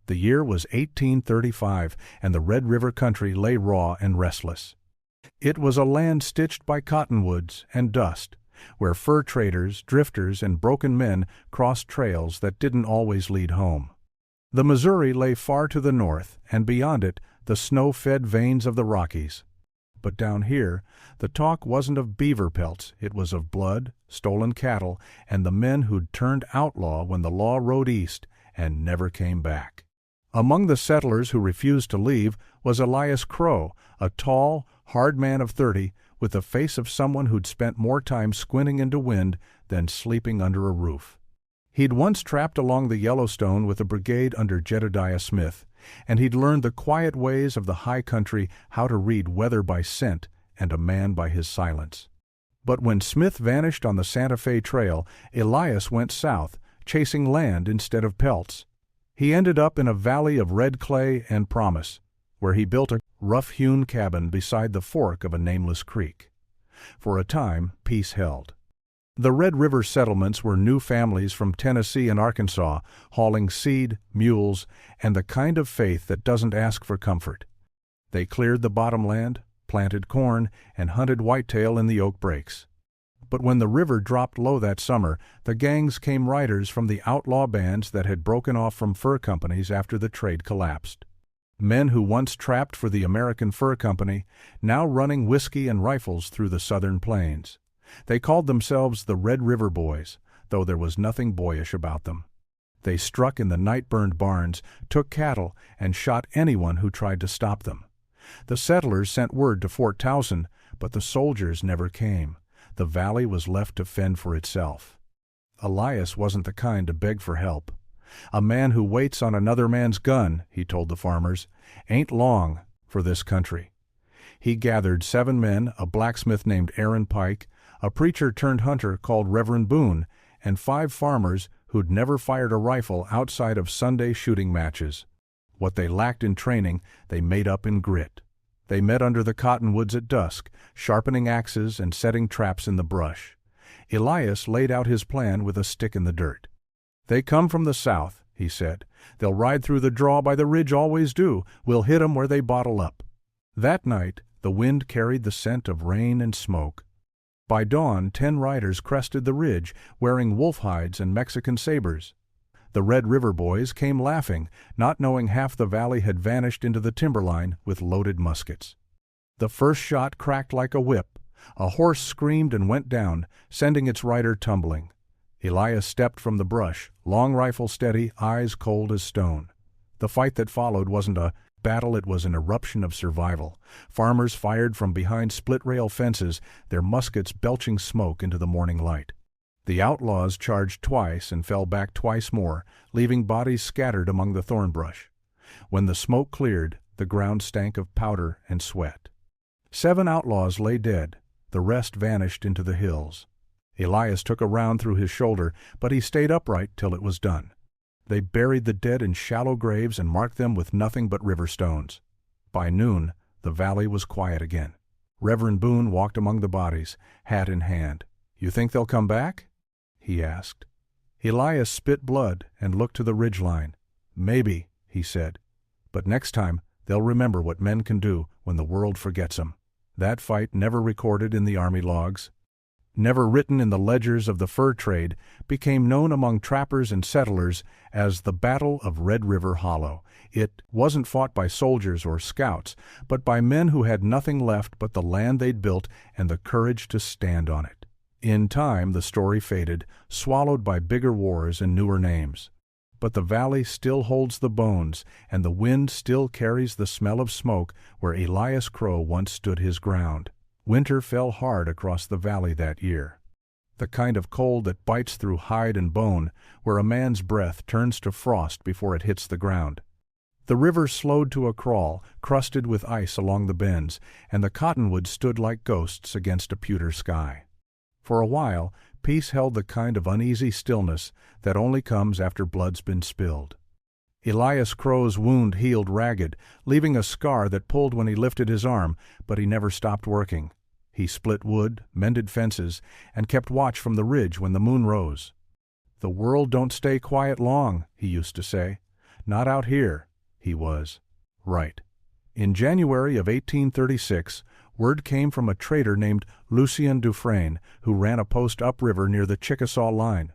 The year was 1835, and the Red River country lay raw and restless. It was a land stitched by cottonwoods and dust, where fur traders, drifters, and broken men crossed trails that didn't always lead home. The Missouri lay far to the north, and beyond it, the snow-fed veins of the Rockies. But down here, the talk wasn't of beaver pelts, it was of blood, stolen cattle, and the men who'd turned outlaw when the law rode east and never came back. Among the settlers who refused to leave was Elias Crowe, a tall, hard man of 30, with the face of someone who'd spent more time squinting into wind than sleeping under a roof. He'd once trapped along the Yellowstone with a brigade under Jedediah Smith, and he'd learned the quiet ways of the high country, how to read weather by scent and a man by his silence. But when Smith vanished on the Santa Fe Trail, Elias went south, chasing land instead of pelts. He ended up in a valley of red clay and promise, where he built a rough-hewn cabin beside the fork of a nameless creek. For a time, peace held. The Red River settlements were new families from Tennessee and Arkansas, hauling seed, mules, and the kind of faith that doesn't ask for comfort. They cleared the bottomland, planted corn, and hunted whitetail in the oak breaks. But when the river dropped low that summer, the gangs came riders from the outlaw bands that had broken off from fur companies after the trade collapsed. Men who once trapped for the American Fur Company, now running whiskey and rifles through the southern plains. They called themselves the Red River Boys, though there was nothing boyish about them. They struck in the night-burned barns, took cattle, and shot anyone who tried to stop them. The settlers sent word to Fort Towson, but the soldiers never came. The valley was left to fend for itself. Elias wasn't the kind to beg for help. "A man who waits on another man's gun," he told the farmers, "ain't long for this country." He gathered 7 men, a blacksmith named Aaron Pike, a preacher-turned-hunter called Reverend Boone, and 5 farmers who'd never fired a rifle outside of Sunday shooting matches. What they lacked in training, they made up in grit. They met under the cottonwoods at dusk, sharpening axes and setting traps in the brush. Elias laid out his plan with a stick in the dirt. "They come from the south," he said. "They'll ride through the draw by the ridge, always do. We'll hit 'em where they bottle up." That night, the wind carried the scent of rain and smoke. By dawn, 10 riders crested the ridge, wearing wolf hides and Mexican sabers. The Red River Boys came laughing, not knowing half the valley had vanished into the timberline with loaded muskets. The first shot cracked like a whip. A horse screamed and went down, sending its rider tumbling. Elias stepped from the brush, long rifle steady, eyes cold as stone. The fight that followed wasn't a battle, it was an eruption of survival. Farmers fired from behind split-rail fences, their muskets belching smoke into the morning light. The outlaws charged twice and fell back twice more, leaving bodies scattered among the thorn brush. When the smoke cleared, the ground stank of powder and sweat. 7 outlaws lay dead, the rest vanished into the hills. Elias took a round through his shoulder, but he stayed upright till it was done. They buried the dead in shallow graves and marked them with nothing but river stones. By noon, the valley was quiet again. Reverend Boone walked among the bodies, hat in hand. "You think they'll come back?" he asked. Elias spit blood and looked to the ridgeline. "Maybe," he said. "But next time, they'll remember what men can do when the world forgets 'em." That fight, never recorded in the army logs, never written in the ledgers of the fur trade, became known among trappers and settlers as the Battle of Red River Hollow. It wasn't fought by soldiers or scouts, but by men who had nothing left but the land they'd built and the courage to stand on it. In time, the story faded, swallowed by bigger wars and newer names. But the valley still holds the bones, and the wind still carries the smell of smoke where Elias Crowe once stood his ground. Winter fell hard across the valley that year. The kind of cold that bites through hide and bone, where a man's breath turns to frost before it hits the ground. The river slowed to a crawl, crusted with ice along the bends, and the cottonwoods stood like ghosts against a pewter sky. For a while, peace held the kind of uneasy stillness that only comes after blood's been spilled. Elias Crowe's wound healed ragged, leaving a scar that pulled when he lifted his arm, but he never stopped working. He split wood, mended fences, and kept watch from the ridge when the moon rose. "The world don't stay quiet long," he used to say. Not out here. He was right. In January of 1836, word came from a trader named Lucien Dufresne, who ran a post upriver near the Chickasaw line.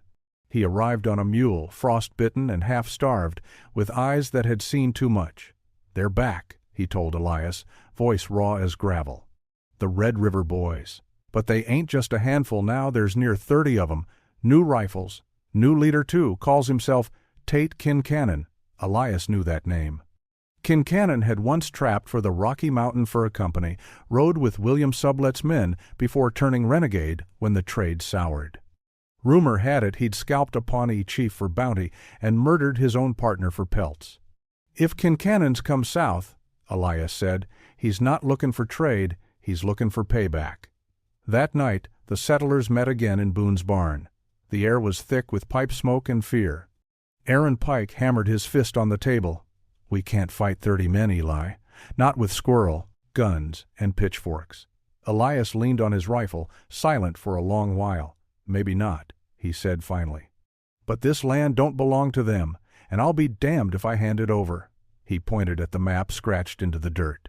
He arrived on a mule, frost-bitten and half-starved, with eyes that had seen too much. "They're back," he told Elias, voice raw as gravel. "The Red River boys. But they ain't just a handful now, there's near 30 of 'em. New rifles. New leader, too, calls himself Tate Kincannon." Elias knew that name. Kincannon had once trapped for the Rocky Mountain Fur Company, rode with William Sublet's men before turning renegade when the trade soured. Rumor had it he'd scalped a Pawnee chief for bounty and murdered his own partner for pelts. "If Kincannon's come south," Elias said, "he's not looking for trade, he's looking for payback." That night, the settlers met again in Boone's barn. The air was thick with pipe smoke and fear. Aaron Pike hammered his fist on the table. "We can't fight 30 men, Eli. Not with squirrel, guns, and pitchforks." Elias leaned on his rifle, silent for a long while. "Maybe not," he said finally. "But this land don't belong to them, and I'll be damned if I hand it over." He pointed at the map scratched into the dirt.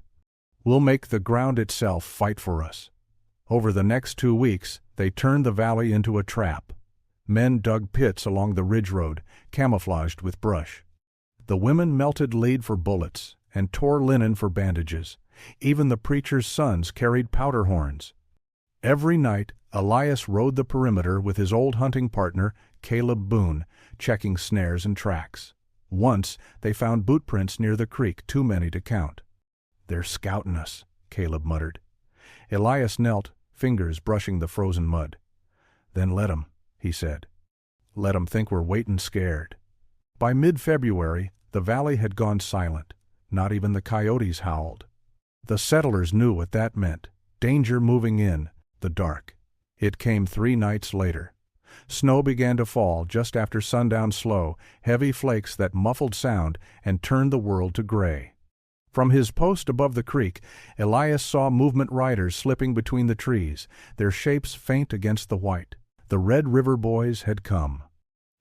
"We'll make the ground itself fight for us." Over the next 2 weeks, they turned the valley into a trap. Men dug pits along the ridge road, camouflaged with brush. The women melted lead for bullets and tore linen for bandages. Even the preacher's sons carried powder horns. Every night, Elias rode the perimeter with his old hunting partner, Caleb Boone, checking snares and tracks. Once, they found boot prints near the creek, too many to count. "They're scouting us," Caleb muttered. Elias knelt, fingers brushing the frozen mud. "Then let 'em," he said. "Let 'em think we're waiting scared." By mid-February, the valley had gone silent. Not even the coyotes howled. The settlers knew what that meant. Danger moving in, the dark. It came 3 nights later. Snow began to fall just after sundown slow, heavy flakes that muffled sound and turned the world to gray. From his post above the creek, Elias saw movement riders slipping between the trees, their shapes faint against the white. The Red River boys had come.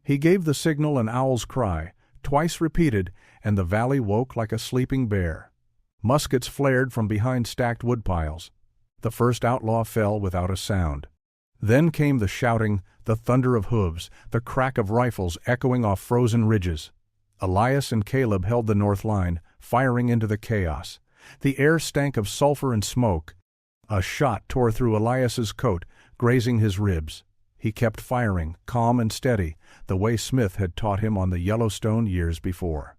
He gave the signal an owl's cry, twice repeated, and the valley woke like a sleeping bear. Muskets flared from behind stacked woodpiles. The first outlaw fell without a sound. Then came the shouting, the thunder of hooves, the crack of rifles echoing off frozen ridges. Elias and Caleb held the north line, firing into the chaos. The air stank of sulfur and smoke. A shot tore through Elias's coat, grazing his ribs. He kept firing, calm and steady, the way Smith had taught him on the Yellowstone years before.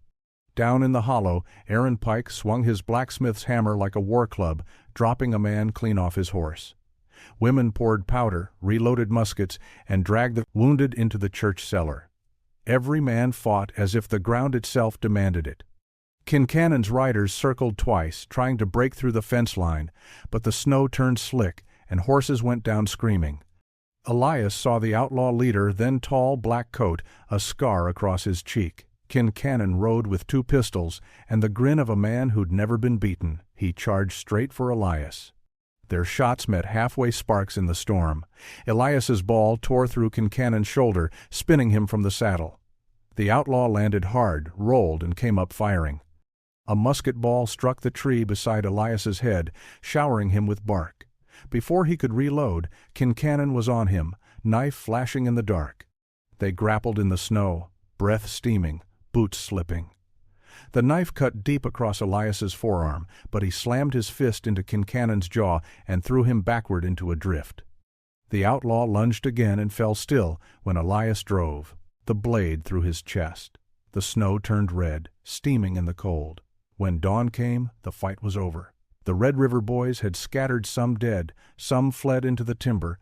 Down in the hollow, Aaron Pike swung his blacksmith's hammer like a war club, dropping a man clean off his horse. Women poured powder, reloaded muskets, and dragged the wounded into the church cellar. Every man fought as if the ground itself demanded it. Kincannon's riders circled twice, trying to break through the fence line, but the snow turned slick, and horses went down screaming. Elias saw the outlaw leader, then tall, black coat, a scar across his cheek. Kincannon rode with 2 pistols, and the grin of a man who'd never been beaten. He charged straight for Elias. Their shots met halfway sparks in the storm. Elias's ball tore through Kincannon's shoulder, spinning him from the saddle. The outlaw landed hard, rolled, and came up firing. A musket ball struck the tree beside Elias's head, showering him with bark. Before he could reload, Kincannon was on him, knife flashing in the dark. They grappled in the snow, breath steaming, boots slipping. The knife cut deep across Elias's forearm, but he slammed his fist into Kincannon's jaw and threw him backward into a drift. The outlaw lunged again and fell still when Elias drove, the blade through his chest. The snow turned red, steaming in the cold. When dawn came, the fight was over. The Red River boys had scattered some dead, some fled into the timber.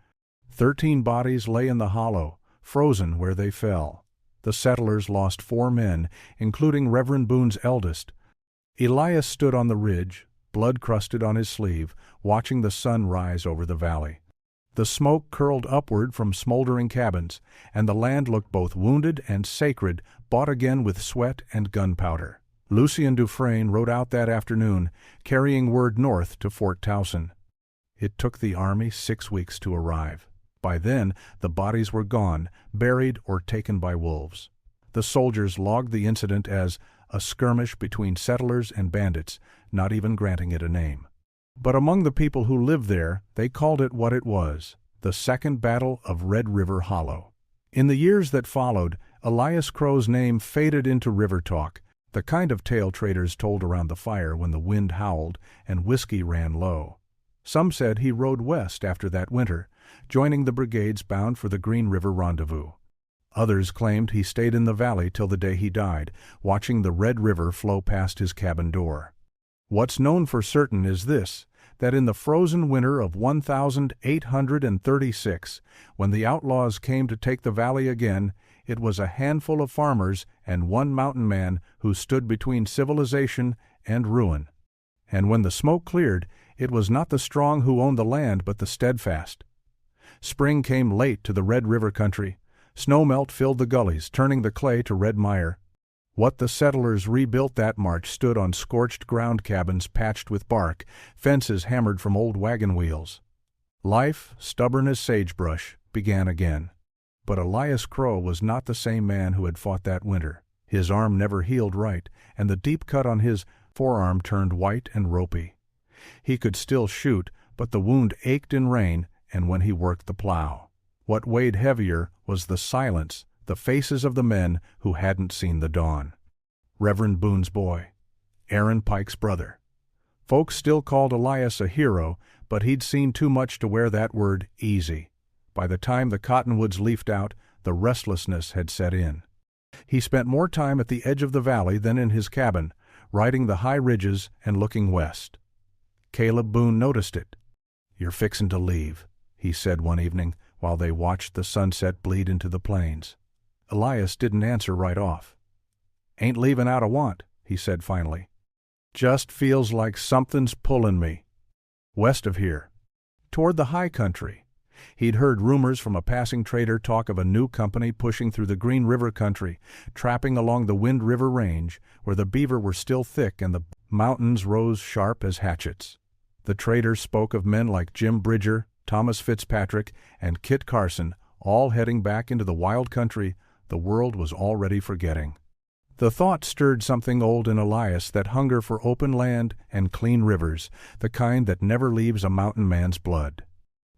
13 bodies lay in the hollow, frozen where they fell. The settlers lost 4 men, including Reverend Boone's eldest. Elias stood on the ridge, blood crusted on his sleeve, watching the sun rise over the valley. The smoke curled upward from smoldering cabins, and the land looked both wounded and sacred, bought again with sweat and gunpowder. Lucien Dufresne rode out that afternoon, carrying word north to Fort Towson. It took the army 6 weeks to arrive. By then, the bodies were gone, buried or taken by wolves. The soldiers logged the incident as a skirmish between settlers and bandits, not even granting it a name. But among the people who lived there, they called it what it was, the Second Battle of Red River Hollow. In the years that followed, Elias Crowe's name faded into river talk, the kind of tale traders told around the fire when the wind howled and whiskey ran low. Some said he rode west after that winter, joining the brigades bound for the Green River Rendezvous. Others claimed he stayed in the valley till the day he died, watching the Red River flow past his cabin door. What's known for certain is this, that in the frozen winter of 1836, when the outlaws came to take the valley again, it was a handful of farmers and one mountain man who stood between civilization and ruin. And when the smoke cleared, it was not the strong who owned the land but the steadfast. Spring came late to the Red River country. Snowmelt filled the gullies, turning the clay to red mire. What the settlers rebuilt that March stood on scorched ground cabins patched with bark, fences hammered from old wagon wheels. Life, stubborn as sagebrush, began again. But Elias Crowe was not the same man who had fought that winter. His arm never healed right, and the deep cut on his forearm turned white and ropey. He could still shoot, but the wound ached in rain and when he worked the plow. What weighed heavier was the silence, the faces of the men who hadn't seen the dawn. Reverend Boone's boy, Aaron Pike's brother. Folks still called Elias a hero, but he'd seen too much to wear that word easy. By the time the cottonwoods leafed out, the restlessness had set in. He spent more time at the edge of the valley than in his cabin, riding the high ridges and looking west. Caleb Boone noticed it. "You're fixin' to leave," he said one evening while they watched the sunset bleed into the plains. Elias didn't answer right off. "Ain't leavin' out of want," he said finally. "Just feels like something's pullin' me. West of here. Toward the high country." He'd heard rumors from a passing trader talk of a new company pushing through the Green River country, trapping along the Wind River Range, where the beaver were still thick and the mountains rose sharp as hatchets. The trader spoke of men like Jim Bridger, Thomas Fitzpatrick, and Kit Carson, all heading back into the wild country the world was already forgetting. The thought stirred something old in Elias, that hunger for open land and clean rivers, the kind that never leaves a mountain man's blood.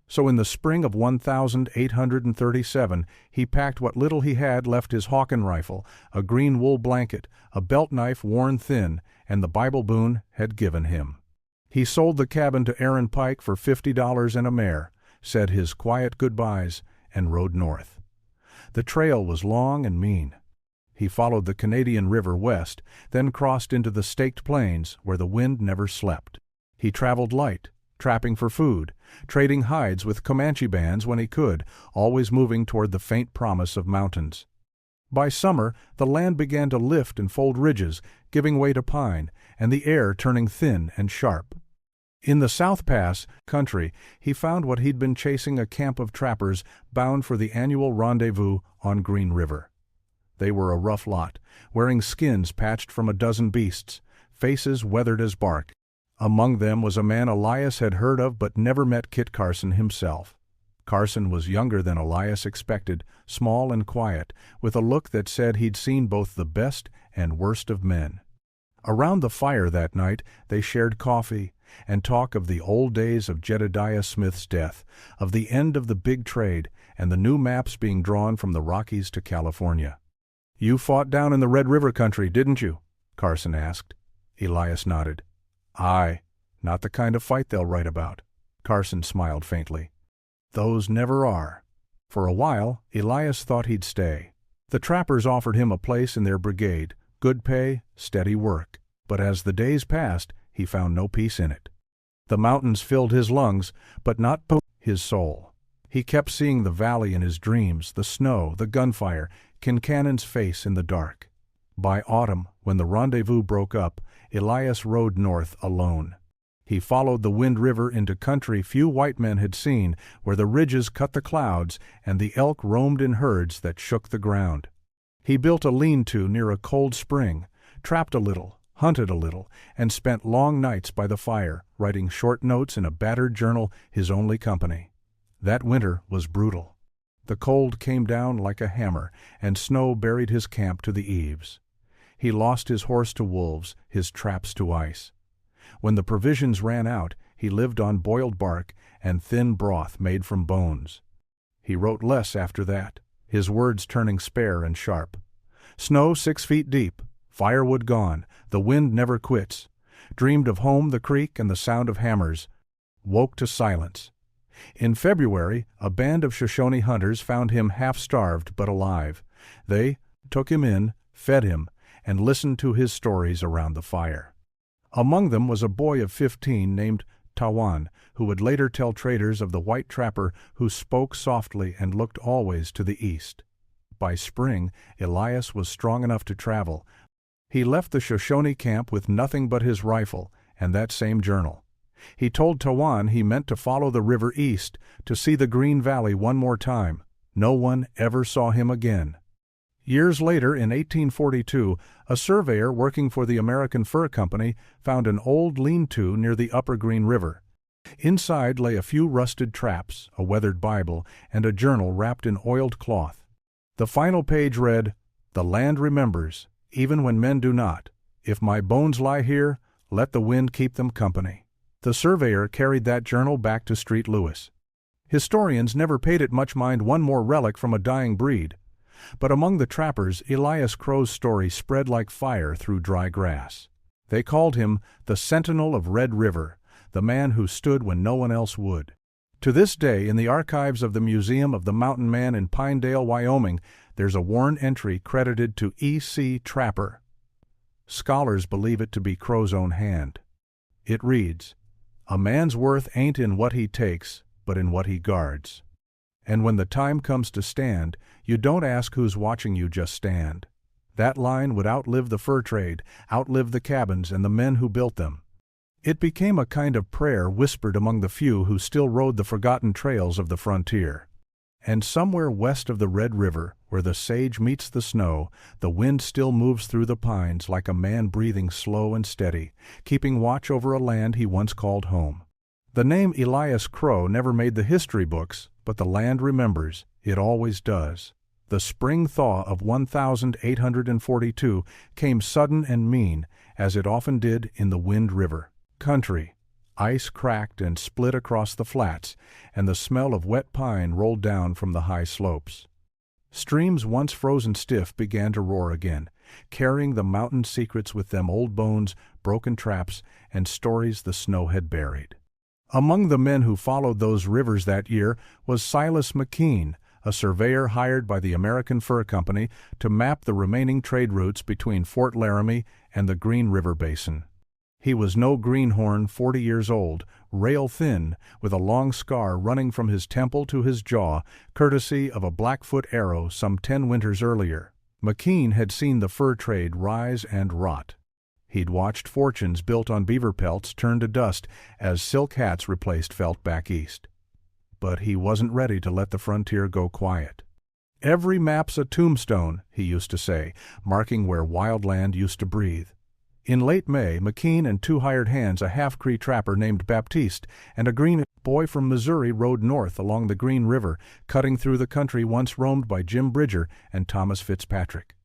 So in the spring of 1837, he packed what little he had left: his Hawken rifle, a green wool blanket, a belt knife worn thin, and the Bible Boone had given him. He sold the cabin to Aaron Pike for $50 and a mare, said his quiet goodbyes, and rode north. The trail was long and mean. He followed the Canadian River west, then crossed into the Staked Plains, where the wind never slept. He traveled light, trapping for food, trading hides with Comanche bands when he could, always moving toward the faint promise of mountains. By summer, the land began to lift and fold ridges, giving way to pine, and the air turning thin and sharp. In the South Pass country, he found what he'd been chasing: a camp of trappers bound for the annual rendezvous on Green River. They were a rough lot, wearing skins patched from a dozen beasts, faces weathered as bark. Among them was a man Elias had heard of but never met: Kit Carson himself. Carson was younger than Elias expected, small and quiet, with a look that said he'd seen both the best and worst of men. Around the fire that night they shared coffee and talk of the old days of Jedediah Smith's death, of the end of the big trade, and the new maps being drawn from the Rockies to California. "You fought down in the Red River country, didn't you?" Carson asked. Elias nodded. "Aye, not the kind of fight they'll write about." Carson smiled faintly. "Those never are." For a while, Elias thought he'd stay. The trappers offered him a place in their brigade, good pay, steady work. But as the days passed, he found no peace in it. The mountains filled his lungs, but not his soul. He kept seeing the valley in his dreams, the snow, the gunfire, Kincannon's face in the dark. By autumn, when the rendezvous broke up, Elias rode north alone. He followed the Wind River into country few white men had seen, where the ridges cut the clouds and the elk roamed in herds that shook the ground. He built a lean-to near a cold spring, trapped a little, hunted a little, and spent long nights by the fire, writing short notes in a battered journal, his only company. That winter was brutal. The cold came down like a hammer, and snow buried his camp to the eaves. He lost his horse to wolves, his traps to ice. When the provisions ran out, he lived on boiled bark and thin broth made from bones. He wrote less after that, his words turning spare and sharp. Snow 6 feet deep, firewood gone, the wind never quits. Dreamed of home, the creek, and the sound of hammers. Woke to silence. In February, a band of Shoshone hunters found him half-starved but alive. They took him in, fed him, and listened to his stories around the fire. Among them was a boy of 15 named Tawan, who would later tell traders of the white trapper who spoke softly and looked always to the east. By spring, Elias was strong enough to travel. He left the Shoshone camp with nothing but his rifle and that same journal. He told Tawan he meant to follow the river east to see the Green Valley one more time. No one ever saw him again. Years later, in 1842, a surveyor working for the American Fur Company found an old lean-to near the upper Green River. Inside lay a few rusted traps, a weathered Bible, and a journal wrapped in oiled cloth. The final page read, "The land remembers, even when men do not. If my bones lie here, let the wind keep them company." The surveyor carried that journal back to St. Louis. Historians never paid it much mind, one more relic from a dying breed. But among the trappers, Elias Crowe's story spread like fire through dry grass. They called him the Sentinel of Red River, the man who stood when no one else would. To this day, in the archives of the Museum of the Mountain Man in Pinedale, Wyoming, there's a worn entry credited to E.C. Trapper. Scholars believe it to be Crowe's own hand. It reads, "A man's worth ain't in what he takes, but in what he guards. And when the time comes to stand, you don't ask who's watching, you just stand." That line would outlive the fur trade, outlive the cabins and the men who built them. It became a kind of prayer whispered among the few who still rode the forgotten trails of the frontier. And somewhere west of the Red River, where the sage meets the snow, the wind still moves through the pines like a man breathing slow and steady, keeping watch over a land he once called home. The name Elias Crowe never made the history books, but the land remembers. It always does. The spring thaw of 1842 came sudden and mean, as it often did in the Wind River country. Ice cracked and split across the flats, and the smell of wet pine rolled down from the high slopes. Streams once frozen stiff began to roar again, carrying the mountain secrets with them, old bones, broken traps, and stories the snow had buried. Among the men who followed those rivers that year was Silas McKean, a surveyor hired by the American Fur Company to map the remaining trade routes between Fort Laramie and the Green River Basin. He was no greenhorn, 40 years old, rail-thin, with a long scar running from his temple to his jaw, courtesy of a Blackfoot arrow some 10 winters earlier. McKean had seen the fur trade rise and rot. He'd watched fortunes built on beaver pelts turn to dust as silk hats replaced felt back east. But he wasn't ready to let the frontier go quiet. "Every map's a tombstone," he used to say, marking where wild land used to breathe. In late May, McKean and 2 hired hands, a half-Cree trapper named Baptiste and a Green boy from Missouri, rode north along the Green River, cutting through the country once roamed by Jim Bridger and Thomas Fitzpatrick.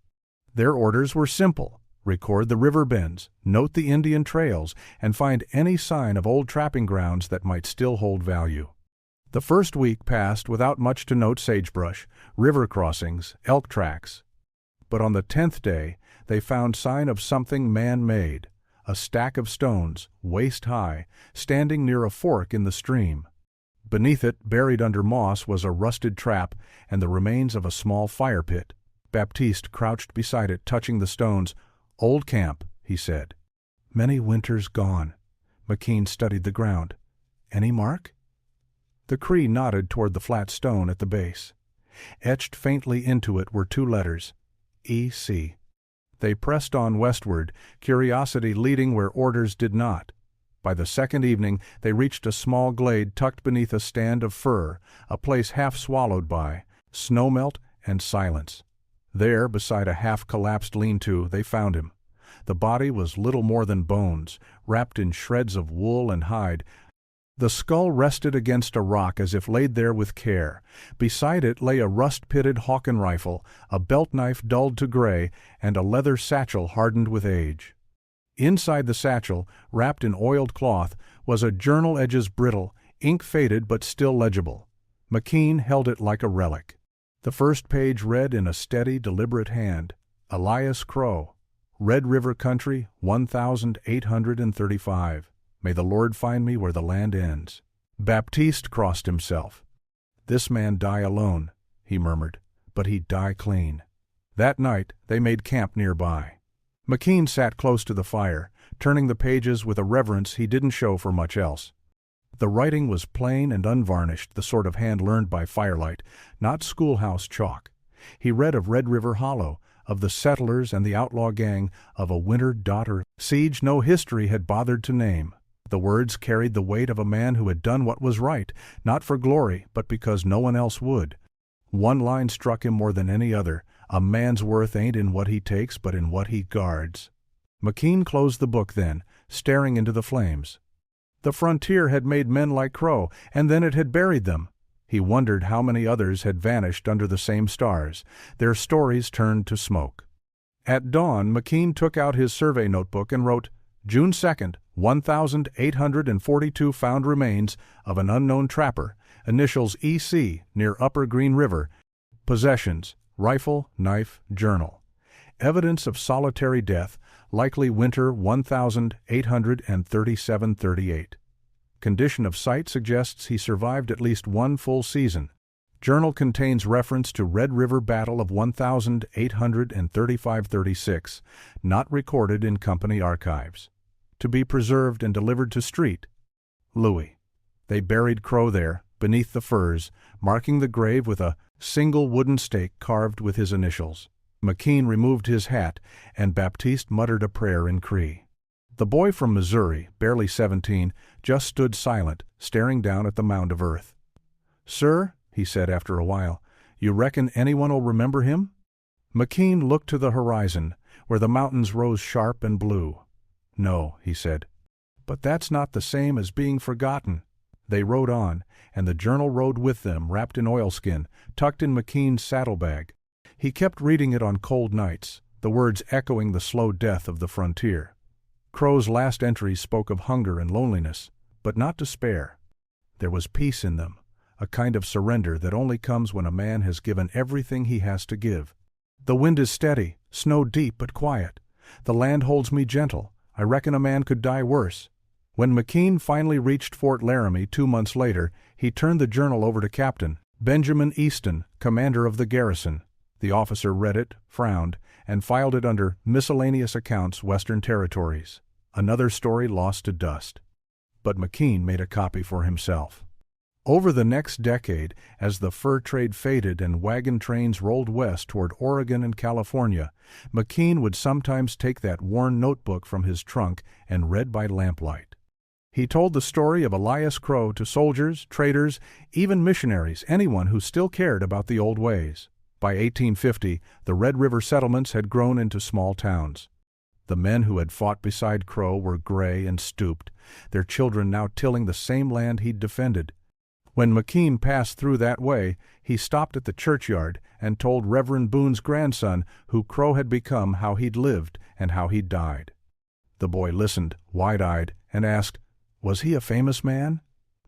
Their orders were simple: record the river bends, note the Indian trails, and find any sign of old trapping grounds that might still hold value. The first week passed without much to note: sagebrush, river crossings, elk tracks. But on the 10th day, they found sign of something man-made, a stack of stones, waist-high, standing near a fork in the stream. Beneath it, buried under moss, was a rusted trap and the remains of a small fire pit. Baptiste crouched beside it, touching the stones. "Old camp," he said. "Many winters gone." McKean studied the ground. "Any mark?" The Cree nodded toward the flat stone at the base. Etched faintly into it were 2 letters, E.C. They pressed on westward, curiosity leading where orders did not. By the second evening, they reached a small glade tucked beneath a stand of fir, a place half swallowed by snowmelt and silence. There, beside a half-collapsed lean-to, they found him. The body was little more than bones, wrapped in shreds of wool and hide. The skull rested against a rock as if laid there with care. Beside it lay a rust-pitted Hawken rifle, a belt knife dulled to gray, and a leather satchel hardened with age. Inside the satchel, wrapped in oiled cloth, was a journal, edges brittle, ink faded but still legible. McKean held it like a relic. The first page read in a steady, deliberate hand, Elias Crowe, Red River Country, 1835. May the Lord find me where the land ends. Baptiste crossed himself. This man die alone, he murmured, but he'd die clean. That night they made camp nearby. McKean sat close to the fire, turning the pages with a reverence he didn't show for much else. The writing was plain and unvarnished, the sort of hand learned by firelight, not schoolhouse chalk. He read of Red River Hollow, of the settlers and the outlaw gang, of a winter daughter siege no history had bothered to name. The words carried the weight of a man who had done what was right, not for glory, but because no one else would. One line struck him more than any other: a man's worth ain't in what he takes, but in what he guards. McKean closed the book then, staring into the flames. The frontier had made men like Crowe, and then it had buried them. He wondered how many others had vanished under the same stars, their stories turned to smoke. At dawn, McKean took out his survey notebook and wrote, June 2nd, 1842 found remains of an unknown trapper, initials EC, near Upper Green River. Possessions: rifle, knife, journal. Evidence of solitary death, likely winter 1837-38. Condition of site suggests he survived at least one full season. Journal contains reference to Red River Battle of 1835-36, not recorded in company archives. To be preserved and delivered to Street. Louis. They buried Crowe there, beneath the firs, marking the grave with a single wooden stake carved with his initials. McKean removed his hat, and Baptiste muttered a prayer in Cree. The boy from Missouri, barely 17, just stood silent, staring down at the mound of earth. "Sir," he said after a while, "you reckon anyone'll remember him?" McKean looked to the horizon, where the mountains rose sharp and blue. "No," he said. "But that's not the same as being forgotten." They rode on, and the journal rode with them, wrapped in oilskin, tucked in McKean's saddlebag. He kept reading it on cold nights, the words echoing the slow death of the frontier. Crowe's last entries spoke of hunger and loneliness, but not despair. There was peace in them, a kind of surrender that only comes when a man has given everything he has to give. "The wind is steady, snow deep but quiet. The land holds me gentle. I reckon a man could die worse." When McKean finally reached Fort Laramie 2 months later, he turned the journal over to Captain Benjamin Easton, commander of the garrison. The officer read it, frowned, and filed it under Miscellaneous Accounts, Western Territories. Another story lost to dust. But McKean made a copy for himself. Over the next decade, as the fur trade faded and wagon trains rolled west toward Oregon and California, McKean would sometimes take that worn notebook from his trunk and read by lamplight. He told the story of Elias Crowe to soldiers, traders, even missionaries, anyone who still cared about the old ways. By 1850, the Red River settlements had grown into small towns. The men who had fought beside Crowe were gray and stooped, their children now tilling the same land he'd defended. When McKean passed through that way, he stopped at the churchyard and told Reverend Boone's grandson who Crowe had become, how he'd lived and how he'd died. The boy listened, wide-eyed, and asked, "Was he a famous man?"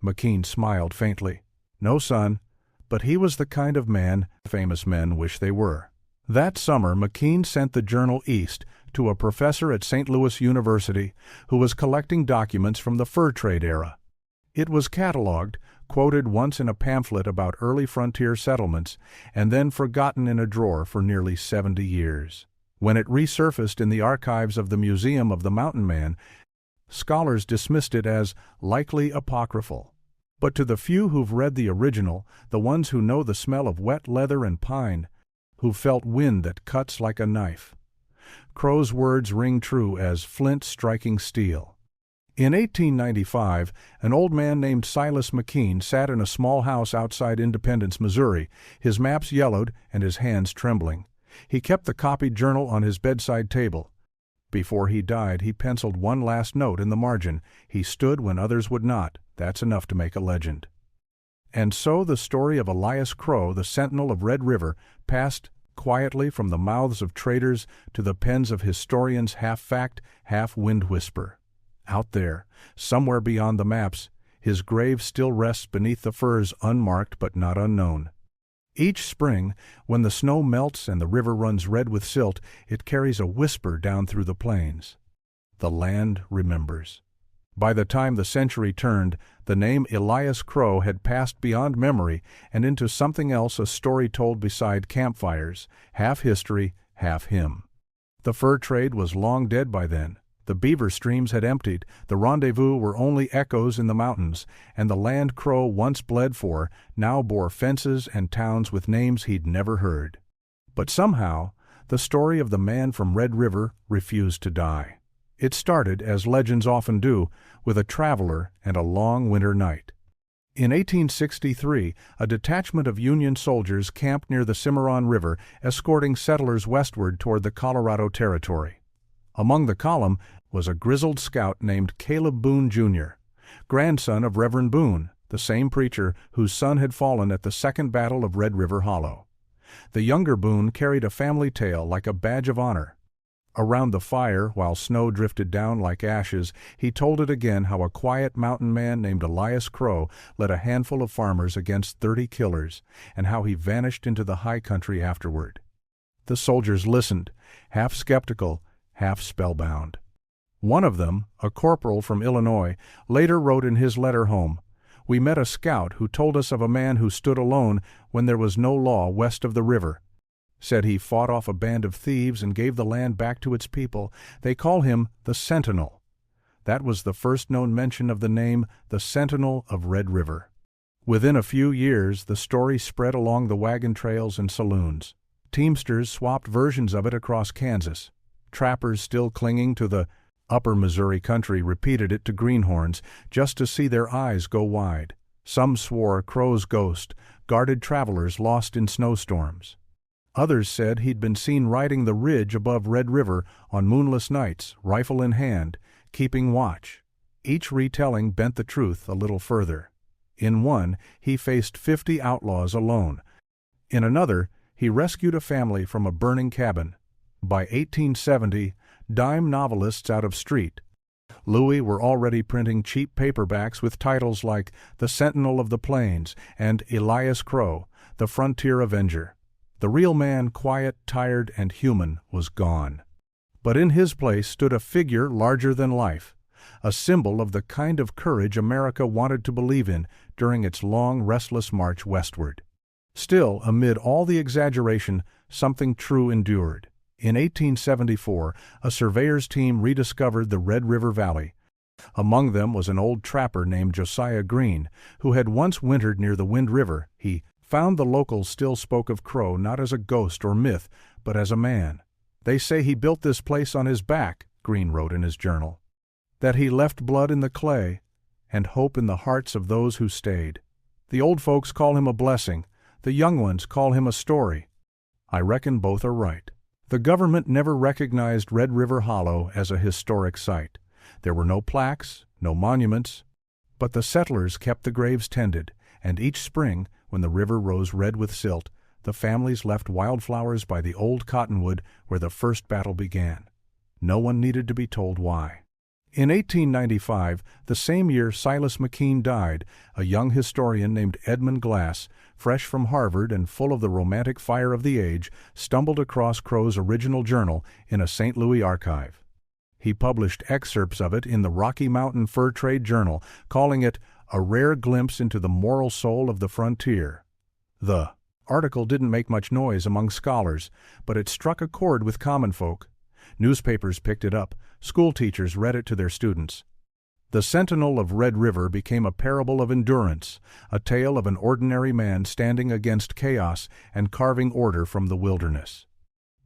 McKean smiled faintly. "No, son, but he was the kind of man famous men wish they were." That summer, McKean sent the journal east to a professor at St. Louis University who was collecting documents from the fur trade era. It was catalogued, quoted once in a pamphlet about early frontier settlements, and then forgotten in a drawer for nearly 70 years. When it resurfaced in the archives of the Museum of the Mountain Man, scholars dismissed it as likely apocryphal. But to the few who've read the original, the ones who know the smell of wet leather and pine, who felt wind that cuts like a knife, Crowe's words ring true as flint striking steel. In 1895, an old man named Silas McKean sat in a small house outside Independence, Missouri, his maps yellowed and his hands trembling. He kept the copied journal on his bedside table. before he died, he penciled one last note in the margin: "He stood when others would not. That's enough to make a legend." And so the story of Elias Crowe, the sentinel of Red River, passed quietly from the mouths of traders to the pens of historians, half fact, half wind whisper. Out there, somewhere beyond the maps, his grave still rests beneath the firs, unmarked but not unknown. Each spring, when the snow melts and the river runs red with silt, it carries a whisper down through the plains. The land remembers. By the time the century turned, the name Elias Crowe had passed beyond memory and into something else, a story told beside campfires, half history, half hymn. The fur trade was long dead by then. The beaver streams had emptied, the rendezvous were only echoes in the mountains, and the land Crowe once bled for now bore fences and towns with names he'd never heard. But somehow, the story of the man from Red River refused to die. It started, as legends often do, with a traveler and a long winter night. In 1863, a detachment of Union soldiers camped near the Cimarron River, escorting settlers westward toward the Colorado Territory. Among the column was a grizzled scout named Caleb Boone, Jr., grandson of Reverend Boone, the same preacher whose son had fallen at the Second Battle of Red River Hollow. The younger Boone carried a family tale like a badge of honor. Around the fire, while snow drifted down like ashes, he told it again how a quiet mountain man named Elias Crowe led a handful of farmers against 30 killers, and how he vanished into the high country afterward. The soldiers listened, half skeptical, half spellbound. One of them, a corporal from Illinois, later wrote in his letter home, "We met a scout who told us of a man who stood alone when there was no law west of the river. Said he fought off a band of thieves and gave the land back to its people. They call him the Sentinel." That was the first known mention of the name, the Sentinel of Red River. Within a few years, the story spread along the wagon trails and saloons. Teamsters swapped versions of it across Kansas. Trappers still clinging to the upper Missouri country repeated it to greenhorns just to see their eyes go wide. Some swore Crowe's ghost guarded travelers lost in snowstorms. Others said he'd been seen riding the ridge above Red River on moonless nights, rifle in hand, keeping watch. Each retelling bent the truth a little further. In one, he faced 50 outlaws alone. In another, he rescued a family from a burning cabin. By 1870, dime novelists out of Street, Louis were already printing cheap paperbacks with titles like The Sentinel of the Plains and Elias Crowe, the Frontier Avenger. The real man, quiet, tired, and human, was gone. But in his place stood a figure larger than life, a symbol of the kind of courage America wanted to believe in during its long, restless march westward. Still, amid all the exaggeration, something true endured. In 1874, a surveyor's team rediscovered the Red River Valley. Among them was an old trapper named Josiah Green, who had once wintered near the Wind River. He found the locals still spoke of Crowe not as a ghost or myth, but as a man. "They say he built this place on his back," Green wrote in his journal. "That he left blood in the clay and hope in the hearts of those who stayed. The old folks call him a blessing, the young ones call him a story. I reckon both are right." The government never recognized Red River Hollow as a historic site. There were no plaques, no monuments, but the settlers kept the graves tended, and each spring, when the river rose red with silt, the families left wildflowers by the old cottonwood where the first battle began. No one needed to be told why. In 1895, the same year Silas McKean died, a young historian named Edmund Glass, fresh from Harvard and full of the romantic fire of the age, stumbled across Crowe's original journal in a St. Louis archive. He published excerpts of it in the Rocky Mountain Fur Trade Journal, calling it a rare glimpse into the moral soul of the frontier. The article didn't make much noise among scholars, but it struck a chord with common folk. Newspapers picked it up. School teachers read it to their students. The Sentinel of Red River became a parable of endurance, a tale of an ordinary man standing against chaos and carving order from the wilderness.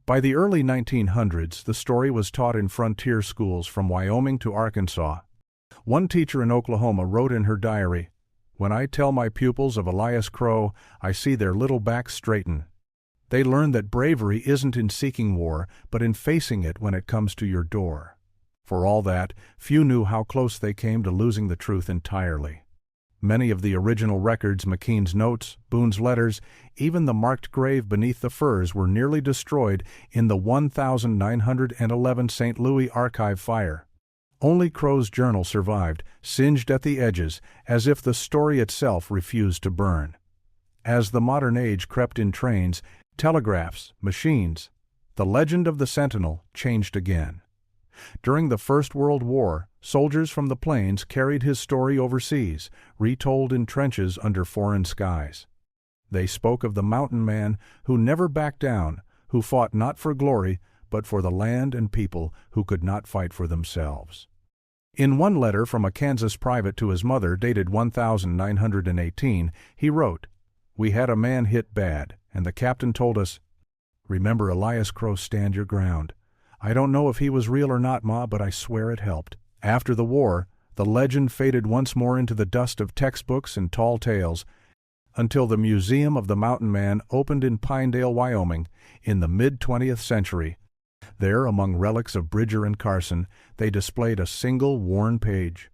By the early 1900s, the story was taught in frontier schools from Wyoming to Arkansas. One teacher in Oklahoma wrote in her diary, "When I tell my pupils of Elias Crowe, I see their little backs straighten." They learn that bravery isn't in seeking war, but in facing it when it comes to your door. For all that, few knew how close they came to losing the truth entirely. Many of the original records, McKean's notes, Boone's letters, even the marked grave beneath the firs were nearly destroyed in the 1911 St. Louis archive fire. Only Crowe's journal survived, singed at the edges, as if the story itself refused to burn. As the modern age crept in trains, telegraphs, machines, the legend of the Sentinel changed again. During the First World War, soldiers from the plains carried his story overseas, retold in trenches under foreign skies. They spoke of the mountain man who never backed down, who fought not for glory, but for the land and people who could not fight for themselves. In one letter from a Kansas private to his mother, dated 1918, he wrote, "We had a man hit bad, and the captain told us, 'Remember Elias Crowe, stand your ground.' I don't know if he was real or not, Ma, but I swear it helped." After the war, the legend faded once more into the dust of textbooks and tall tales, until the Museum of the Mountain Man opened in Pinedale, Wyoming, in the mid-20th century. There, among relics of Bridger and Carson, they displayed a single worn page.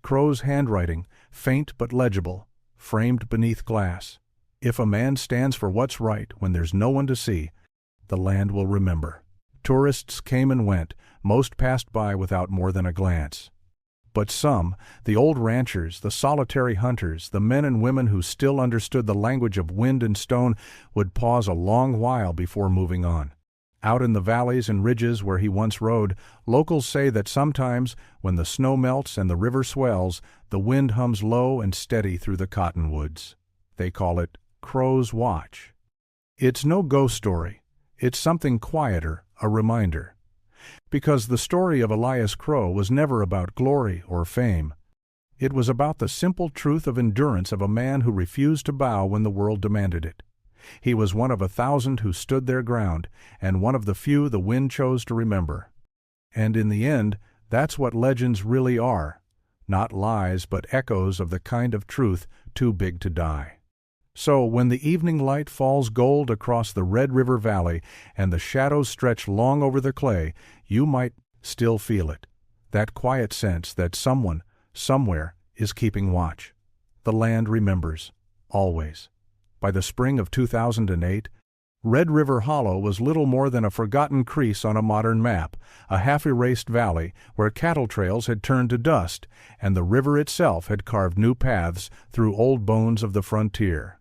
Crowe's handwriting, faint but legible, framed beneath glass. "If a man stands for what's right when there's no one to see, the land will remember." Tourists came and went, most passed by without more than a glance. But some, the old ranchers, the solitary hunters, the men and women who still understood the language of wind and stone, would pause a long while before moving on. Out in the valleys and ridges where he once rode, locals say that sometimes, when the snow melts and the river swells, the wind hums low and steady through the cottonwoods. They call it Crowe's Watch. It's no ghost story. It's something quieter, a reminder. Because the story of Elias Crowe was never about glory or fame. It was about the simple truth of endurance of a man who refused to bow when the world demanded it. He was one of 1,000 who stood their ground, and one of the few the wind chose to remember. And in the end, that's what legends really are. Not lies, but echoes of the kind of truth too big to die. So, when the evening light falls gold across the Red River Valley and the shadows stretch long over the clay, you might still feel it. That quiet sense that someone, somewhere, is keeping watch. The land remembers. Always. By the spring of 2008, Red River Hollow was little more than a forgotten crease on a modern map, a half-erased valley where cattle trails had turned to dust, and the river itself had carved new paths through old bones of the frontier.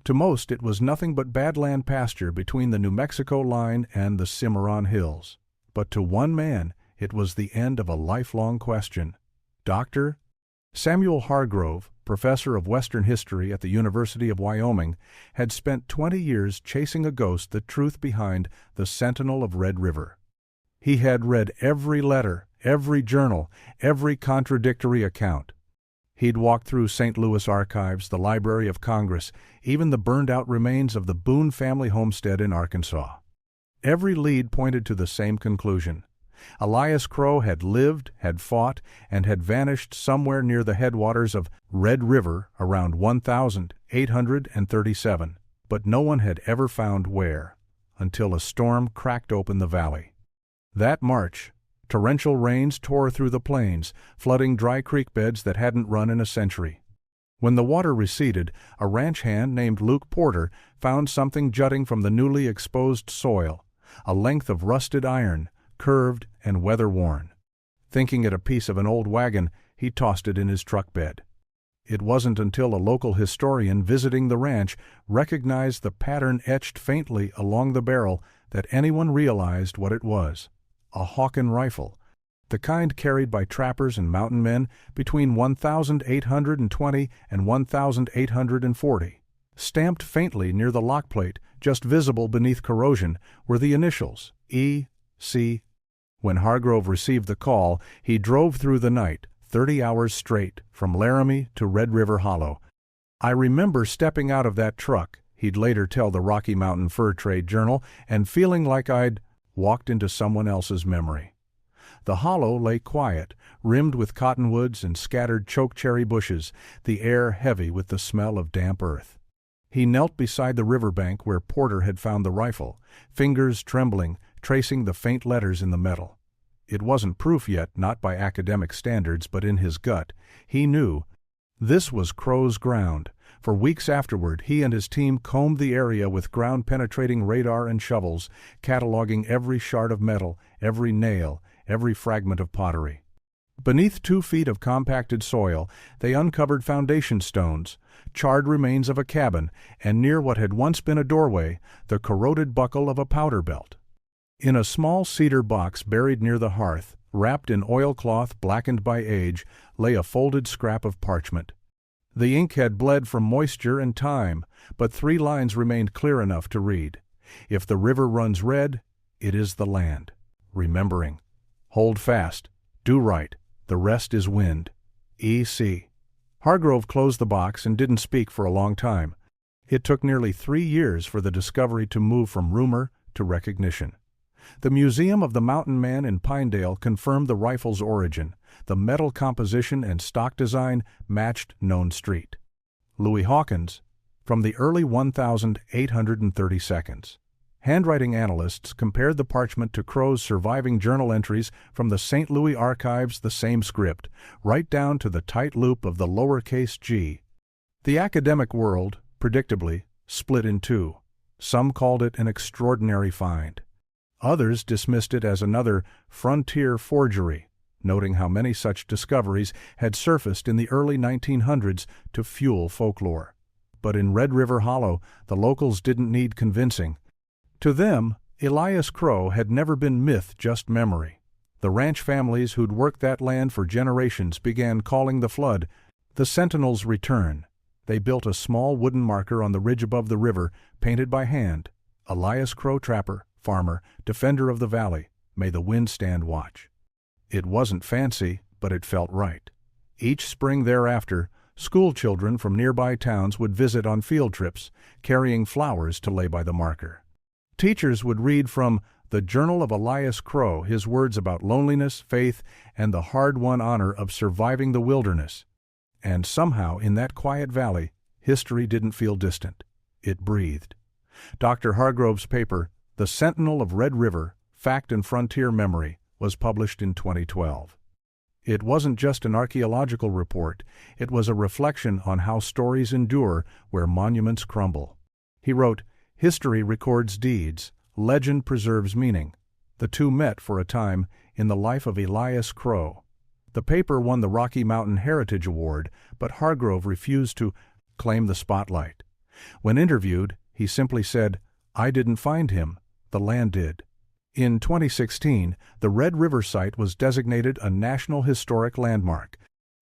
To most, it was nothing but badland pasture between the New Mexico line and the Cimarron Hills. But to one man, it was the end of a lifelong question. Dr. Samuel Hargrove, professor of Western history at the University of Wyoming, had spent 20 years chasing a ghost, the truth behind the Sentinel of Red River. He had read every letter, every journal, every contradictory account. He'd walked through St. Louis archives, the Library of Congress, even the burned-out remains of the Boone family homestead in Arkansas. Every lead pointed to the same conclusion. Elias Crowe had lived, had fought, and had vanished somewhere near the headwaters of Red River around 1837, but no one had ever found where, until a storm cracked open the valley. That March, torrential rains tore through the plains, flooding dry creek beds that hadn't run in a century. When the water receded, a ranch hand named Luke Porter found something jutting from the newly exposed soil, a length of rusted iron, curved and weather-worn. Thinking it a piece of an old wagon, he tossed it in his truck bed. It wasn't until a local historian visiting the ranch recognized the pattern etched faintly along the barrel that anyone realized what it was. A Hawken rifle, the kind carried by trappers and mountain men between 1820 and 1840. Stamped faintly near the lock plate, just visible beneath corrosion, were the initials, E.C. When Hargrove received the call, he drove through the night, 30 hours straight, from Laramie to Red River Hollow. "I remember stepping out of that truck," he'd later tell the Rocky Mountain Fur Trade Journal, "and feeling like I'd walked into someone else's memory." The hollow lay quiet, rimmed with cottonwoods and scattered chokecherry bushes, the air heavy with the smell of damp earth. He knelt beside the riverbank where Porter had found the rifle, fingers trembling, tracing the faint letters in the metal. It wasn't proof yet, not by academic standards, but in his gut. He knew this was Crowe's ground. For weeks afterward, he and his team combed the area with ground-penetrating radar and shovels, cataloging every shard of metal, every nail, every fragment of pottery. Beneath 2 feet of compacted soil, they uncovered foundation stones, charred remains of a cabin, and near what had once been a doorway, the corroded buckle of a powder belt. In a small cedar box buried near the hearth, wrapped in oilcloth blackened by age, lay a folded scrap of parchment. The ink had bled from moisture and time, but 3 lines remained clear enough to read. If the river runs red, it is the land. Remembering. Hold fast. Do right. The rest is wind. E.C. Hargrove closed the box and didn't speak for a long time. It took nearly 3 years for the discovery to move from rumor to recognition. The Museum of the Mountain Man in Pinedale confirmed the rifle's origin. The metal composition and stock design matched known street. Louis Hawkins, from the early 1832. Handwriting analysts compared the parchment to Crowe's surviving journal entries from the St. Louis archives, the same script, right down to the tight loop of the lowercase g. The academic world, predictably, split in 2. Some called it an extraordinary find. Others dismissed it as another frontier forgery, noting how many such discoveries had surfaced in the early 1900s to fuel folklore. But in Red River Hollow, the locals didn't need convincing. To them, Elias Crowe had never been myth, just memory. The ranch families who'd worked that land for generations began calling the flood the Sentinel's Return. They built a small wooden marker on the ridge above the river, painted by hand. Elias Crowe, trapper, farmer, defender of the valley, may the wind stand watch. It wasn't fancy, but it felt right. Each spring thereafter, school children from nearby towns would visit on field trips, carrying flowers to lay by the marker. Teachers would read from the Journal of Elias Crowe his words about loneliness, faith, and the hard-won honor of surviving the wilderness. And somehow, in that quiet valley, history didn't feel distant. It breathed. Dr. Hargrove's paper, The Sentinel of Red River, Fact and Frontier Memory, was published in 2012. It wasn't just an archaeological report, it was a reflection on how stories endure where monuments crumble. He wrote, "History records deeds, legend preserves meaning." The two met for a time in the life of Elias Crowe. The paper won the Rocky Mountain Heritage Award, but Hargrove refused to claim the spotlight. When interviewed, he simply said, "I didn't find him, the land did." In 2016, the Red River site was designated a National Historic Landmark.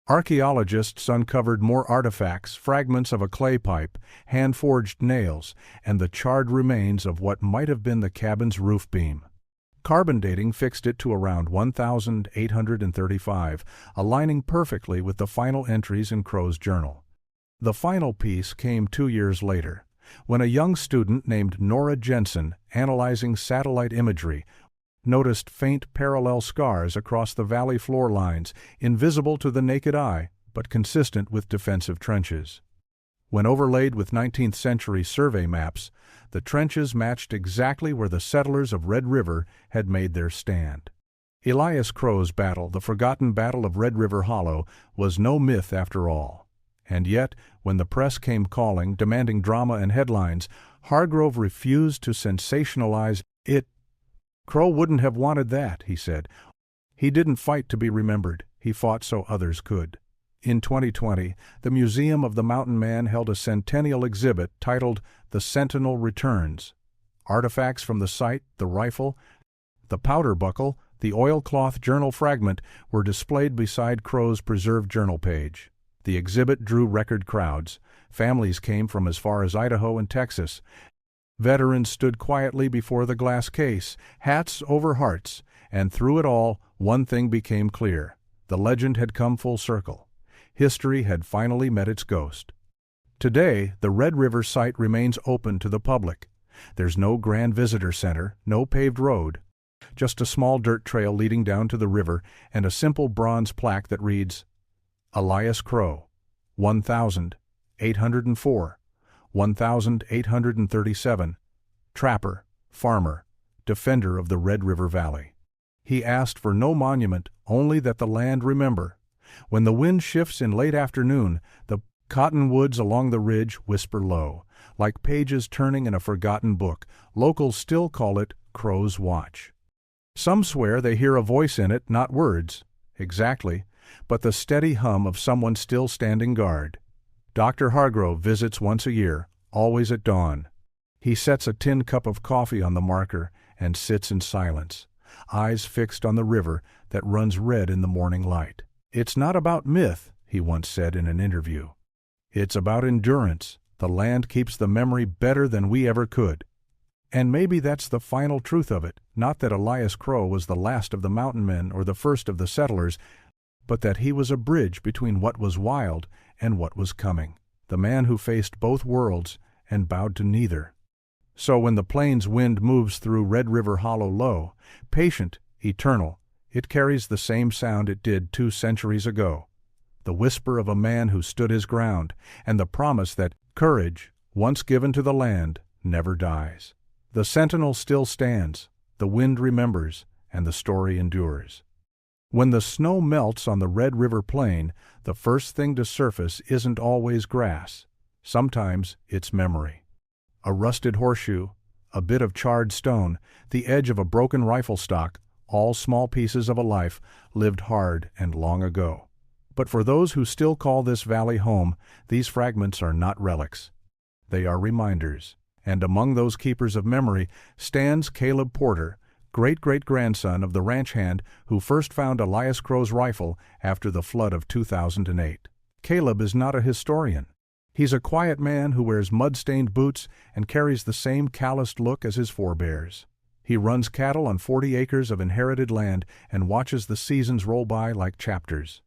Archaeologists uncovered more artifacts, fragments of a clay pipe, hand-forged nails, and the charred remains of what might have been the cabin's roof beam. Carbon dating fixed it to around 1835, aligning perfectly with the final entries in Crowe's journal. The final piece came 2 years later, when a young student named Nora Jensen, analyzing satellite imagery, noticed faint parallel scars across the valley floor lines, invisible to the naked eye, but consistent with defensive trenches. When overlaid with 19th-century survey maps, the trenches matched exactly where the settlers of Red River had made their stand. Elias Crowe's battle, the forgotten Battle of Red River Hollow, was no myth after all. And yet, when the press came calling, demanding drama and headlines, Hargrove refused to sensationalize it. "Crowe wouldn't have wanted that," he said. "He didn't fight to be remembered. He fought so others could." In 2020, the Museum of the Mountain Man held a centennial exhibit titled The Sentinel Returns. Artifacts from the site, the rifle, the powder buckle, the oilcloth journal fragment were displayed beside Crowe's preserved journal page. The exhibit drew record crowds. Families came from as far as Idaho and Texas. Veterans stood quietly before the glass case, hats over hearts, and through it all, one thing became clear. The legend had come full circle. History had finally met its ghost. Today, the Red River site remains open to the public. There's no grand visitor center, no paved road, just a small dirt trail leading down to the river and a simple bronze plaque that reads, Elias Crowe, 1804, 1837, trapper, farmer, defender of the Red River Valley. He asked for no monument, only that the land remember. When the wind shifts in late afternoon, the cottonwoods along the ridge whisper low, like pages turning in a forgotten book. Locals still call it Crow's Watch. Some swear they hear a voice in it, not words, exactly, but the steady hum of someone still standing guard. Dr. Hargrove visits once a year, always at dawn. He sets a tin cup of coffee on the marker and sits in silence, eyes fixed on the river that runs red in the morning light. "It's not about myth," he once said in an interview. "It's about endurance. The land keeps the memory better than we ever could." And maybe that's the final truth of it, not that Elias Crowe was the last of the mountain men or the first of the settlers, but that he was a bridge between what was wild and what was coming, the man who faced both worlds and bowed to neither. So when the plains wind moves through Red River Hollow low, patient, eternal, it carries the same sound it did 2 centuries ago, the whisper of a man who stood his ground, and the promise that courage, once given to the land, never dies. The sentinel still stands, the wind remembers, and the story endures. When the snow melts on the Red River Plain, the first thing to surface isn't always grass. Sometimes it's memory. A rusted horseshoe, a bit of charred stone, the edge of a broken rifle stock, all small pieces of a life lived hard and long ago. But for those who still call this valley home, these fragments are not relics. They are reminders. And among those keepers of memory stands Caleb Porter, great-great-grandson of the ranch hand who first found Elias Crowe's rifle after the flood of 2008. Caleb is not a historian. He's a quiet man who wears mud-stained boots and carries the same calloused look as his forebears. He runs cattle on 40 acres of inherited land and watches the seasons roll by like chapters.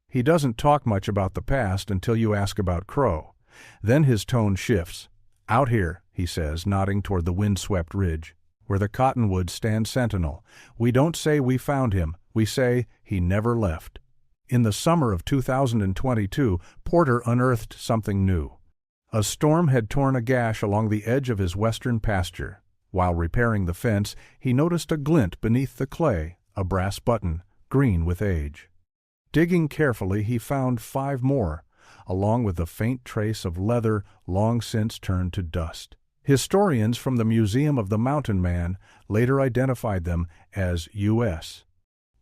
He doesn't talk much about the past until you ask about Crowe. Then his tone shifts. "Out here," he says, nodding toward the wind-swept ridge, "where the cottonwoods stand sentinel, we don't say we found him, we say he never left." In the summer of 2022, Porter unearthed something new. A storm had torn a gash along the edge of his western pasture. While repairing the fence, he noticed a glint beneath the clay, a brass button, green with age. Digging carefully, he found 5 more, along with a faint trace of leather long since turned to dust. Historians from the Museum of the Mountain Man later identified them as U.S.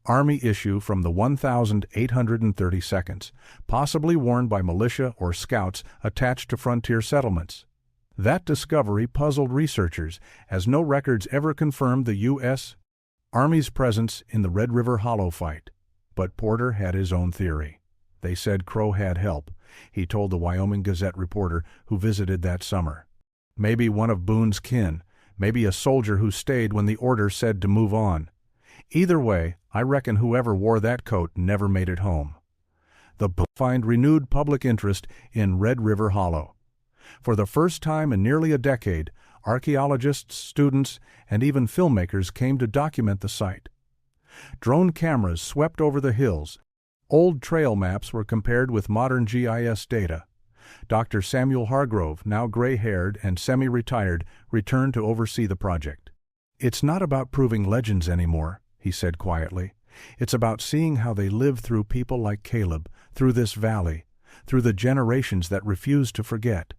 Army issue from the 1832nd, possibly worn by militia or scouts attached to frontier settlements. That discovery puzzled researchers, as no records ever confirmed the U.S. Army's presence in the Red River Hollow fight. But Porter had his own theory. They said Crowe had help, he told the Wyoming Gazette reporter who visited that summer. Maybe one of Boone's kin, maybe a soldier who stayed when the order said to move on. Either way, I reckon whoever wore that coat never made it home. The find renewed public interest in Red River Hollow. For the first time in nearly a decade, archaeologists, students, and even filmmakers came to document the site. Drone cameras swept over the hills. Old trail maps were compared with modern GIS data. Dr. Samuel Hargrove, now gray-haired and semi-retired, returned to oversee the project. "It's not about proving legends anymore," he said quietly. "It's about seeing how they lived through people like Caleb, through this valley, through the generations that refuse to forget."